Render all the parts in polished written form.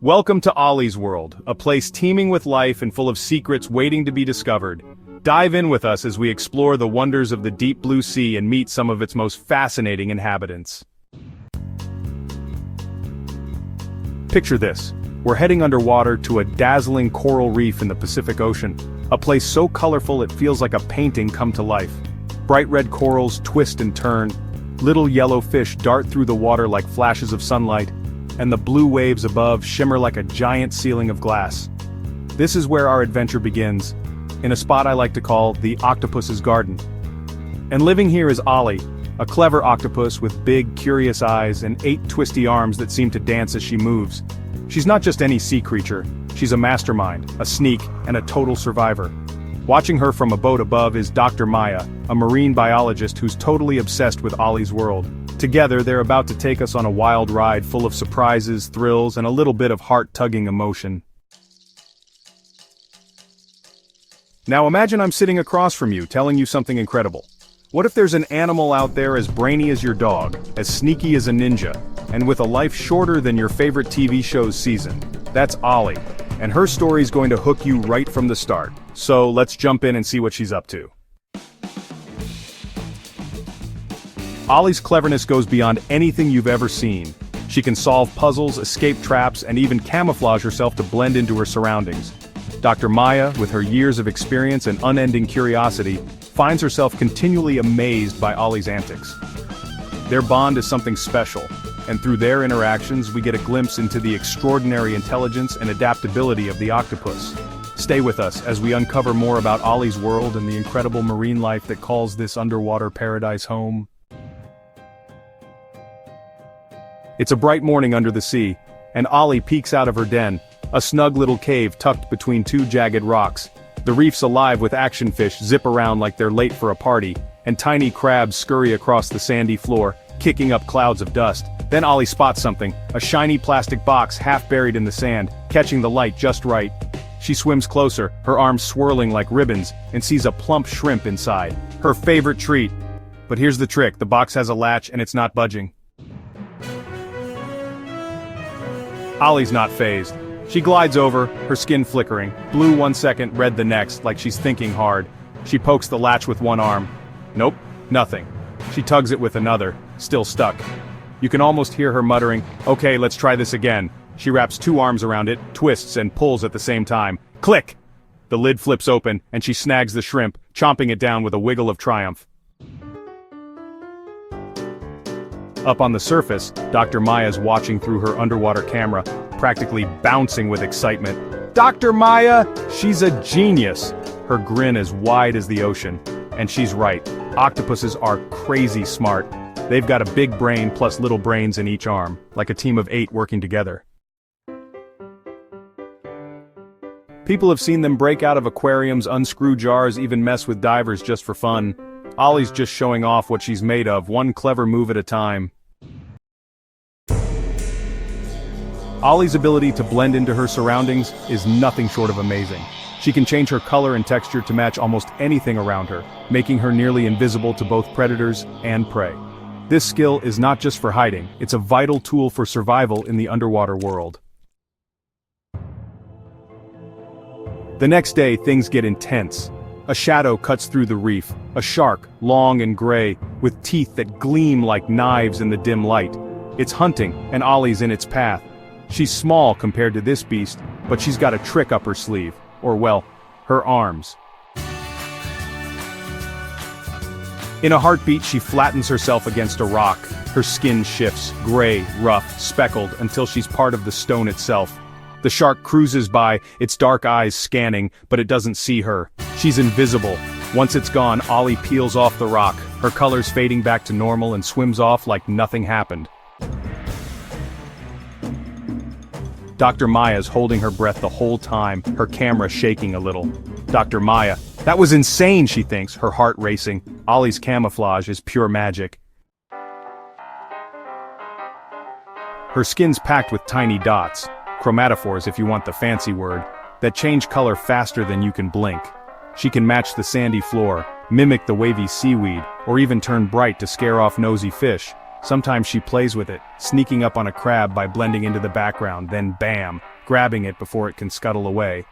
Welcome to Ollie's world, a place teeming with life and full of secrets waiting to be discovered. Dive in with us as we explore the wonders of the deep blue sea and meet some of its most fascinating inhabitants. Picture this. We're heading underwater to a dazzling coral reef in the Pacific Ocean, a place so colorful it feels like a painting come to life. Bright red corals twist and turn, little yellow fish dart through the water like flashes of sunlight, and the blue waves above shimmer like a giant ceiling of glass. This is where our adventure begins, in a spot I like to call the Octopus's Garden. And living here is Ollie, a clever octopus with big, curious eyes and 8 twisty arms that seem to dance as she moves. She's not just any sea creature, she's a mastermind, a sneak, and a total survivor. Watching her from a boat above is Dr. Maya, a marine biologist who's totally obsessed with Ollie's world. Together, they're about to take us on a wild ride full of surprises, thrills, and a little bit of heart-tugging emotion. Now imagine I'm sitting across from you, telling you something incredible. What if there's an animal out there as brainy as your dog, as sneaky as a ninja, and with a life shorter than your favorite TV show's season? That's Ollie, and her story's going to hook you right from the start. So let's jump in and see what she's up to. Ollie's cleverness goes beyond anything you've ever seen. She can solve puzzles, escape traps, and even camouflage herself to blend into her surroundings. Dr. Maya, with her years of experience and unending curiosity, finds herself continually amazed by Ollie's antics. Their bond is something special, and through their interactions we get a glimpse into the extraordinary intelligence and adaptability of the octopus. Stay with us as we uncover more about Ollie's world and the incredible marine life that calls this underwater paradise home. It's a bright morning under the sea, and Ollie peeks out of her den, a snug little cave tucked between 2 jagged rocks. The reef's alive with action fish zip around like they're late for a party, and tiny crabs scurry across the sandy floor, kicking up clouds of dust. Then Ollie spots something, a shiny plastic box half buried in the sand, catching the light just right. She swims closer, her arms swirling like ribbons, and sees a plump shrimp inside, her favorite treat. But here's the trick, the box has a latch and it's not budging. Ollie's not fazed. She glides over, her skin flickering, blue one second, red the next, like she's thinking hard. She pokes the latch with one arm. Nope, nothing. She tugs it with another, still stuck. You can almost hear her muttering, "Okay, let's try this again." She wraps 2 arms around it, twists and pulls at the same time. Click! The lid flips open, and she snags the shrimp, chomping it down with a wiggle of triumph. Up on the surface, Dr. Maya's watching through her underwater camera, practically bouncing with excitement. Dr. Maya! She's a genius! Her grin as wide as the ocean. And she's right. Octopuses are crazy smart. They've got a big brain plus little brains in each arm, like a team of 8 working together. People have seen them break out of aquariums, unscrew jars, even mess with divers just for fun. Ollie's just showing off what she's made of, one clever move at a time. Ollie's ability to blend into her surroundings is nothing short of amazing. She can change her color and texture to match almost anything around her, making her nearly invisible to both predators and prey. This skill is not just for hiding, it's a vital tool for survival in the underwater world. The next day, things get intense. A shadow cuts through the reef, a shark, long and gray, with teeth that gleam like knives in the dim light. It's hunting, and Ollie's in its path. She's small compared to this beast, but she's got a trick up her sleeve. Or well, her arms. In a heartbeat, she flattens herself against a rock. Her skin shifts, gray, rough, speckled, until she's part of the stone itself. The shark cruises by, its dark eyes scanning, but it doesn't see her. She's invisible. Once it's gone, Ollie peels off the rock, her colors fading back to normal, and swims off like nothing happened. Dr. Maya's holding her breath the whole time, her camera shaking a little. Dr. Maya, that was insane, she thinks, her heart racing. Ollie's camouflage is pure magic. Her skin's packed with tiny dots, chromatophores if you want the fancy word, that change color faster than you can blink. She can match the sandy floor, mimic the wavy seaweed, or even turn bright to scare off nosy fish. Sometimes she plays with it, sneaking up on a crab by blending into the background, then bam, grabbing it before it can scuttle away.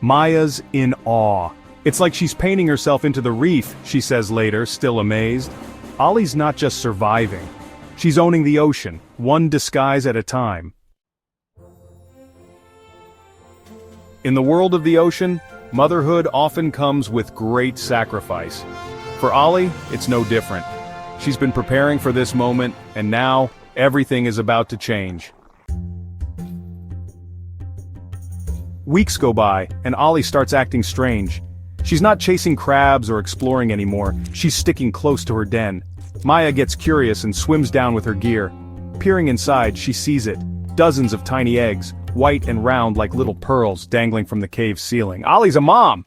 Maya's in awe. It's like she's painting herself into the reef, she says later, still amazed. Ollie's not just surviving. She's owning the ocean, one disguise at a time. In the world of the ocean, motherhood often comes with great sacrifice. For Ollie, it's no different. She's been preparing for this moment, and now, everything is about to change. Weeks go by, and Ollie starts acting strange. She's not chasing crabs or exploring anymore, she's sticking close to her den. Maya gets curious and swims down with her gear. Peering inside, she sees it. Dozens of tiny eggs, white and round like little pearls dangling from the cave's ceiling. Ollie's a mom!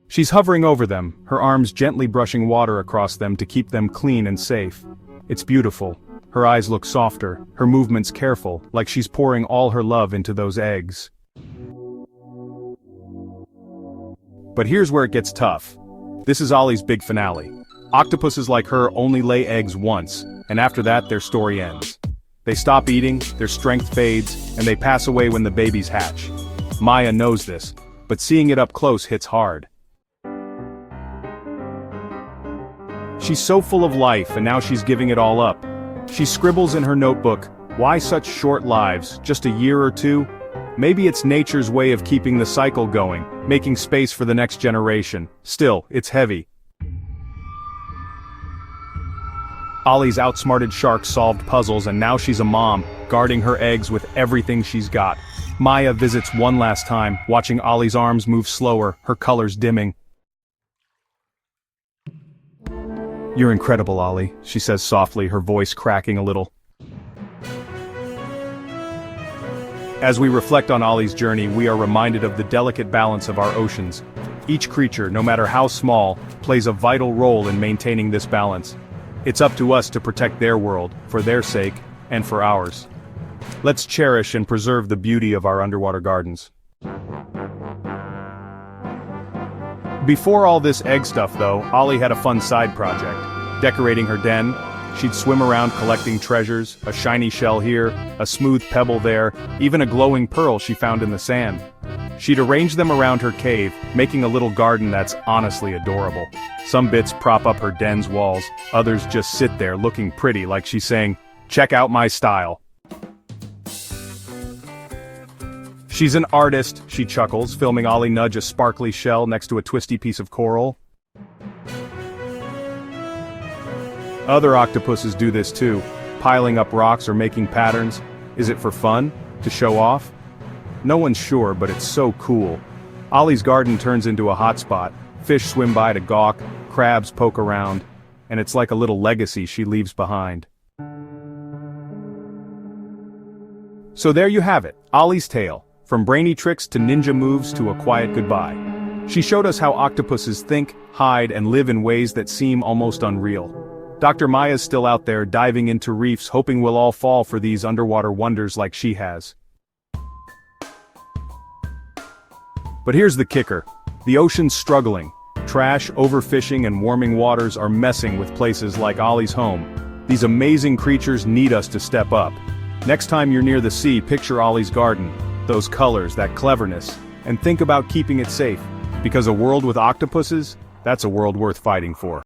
She's hovering over them, her arms gently brushing water across them to keep them clean and safe. It's beautiful. Her eyes look softer, her movements careful, like she's pouring all her love into those eggs. But here's where it gets tough. This is Ollie's big finale. Octopuses like her only lay eggs once, and after that their story ends. They stop eating, their strength fades, and they pass away when the babies hatch. Maya knows this, but seeing it up close hits hard. She's so full of life, and now she's giving it all up. She scribbles in her notebook, "Why such short lives, just a year or two?" Maybe it's nature's way of keeping the cycle going, making space for the next generation. Still, it's heavy. Ollie's outsmarted sharks solved puzzles, and now she's a mom, guarding her eggs with everything she's got. Maya visits one last time, watching Ollie's arms move slower, her colors dimming. "You're incredible, Ollie," she says softly, her voice cracking a little. As we reflect on Ollie's journey, we are reminded of the delicate balance of our oceans. Each creature, no matter how small, plays a vital role in maintaining this balance. It's up to us to protect their world, for their sake, and for ours. Let's cherish and preserve the beauty of our underwater gardens. Before all this egg stuff though, Ollie had a fun side project. Decorating her den, she'd swim around collecting treasures, a shiny shell here, a smooth pebble there, even a glowing pearl she found in the sand. She'd arrange them around her cave, making a little garden that's honestly adorable. Some bits prop up her den's walls, others just sit there looking pretty like she's saying, "Check out my style." She's an artist, she chuckles, filming Ollie nudge a sparkly shell next to a twisty piece of coral. Other octopuses do this too, piling up rocks or making patterns. Is it for fun? To show off? No one's sure, but it's so cool. Ollie's garden turns into a hotspot. Fish swim by to gawk, crabs poke around, and it's like a little legacy she leaves behind. So there you have it, Ollie's tale. From brainy tricks to ninja moves to a quiet goodbye. She showed us how octopuses think, hide, and live in ways that seem almost unreal. Dr. Maya's still out there diving into reefs, hoping we'll all fall for these underwater wonders like she has. But here's the kicker. The ocean's struggling. Trash, overfishing, and warming waters are messing with places like Ollie's home. These amazing creatures need us to step up. Next time you're near the sea, picture Ollie's garden. Those colors, that cleverness, and think about keeping it safe. Because a world with octopuses, that's a world worth fighting for.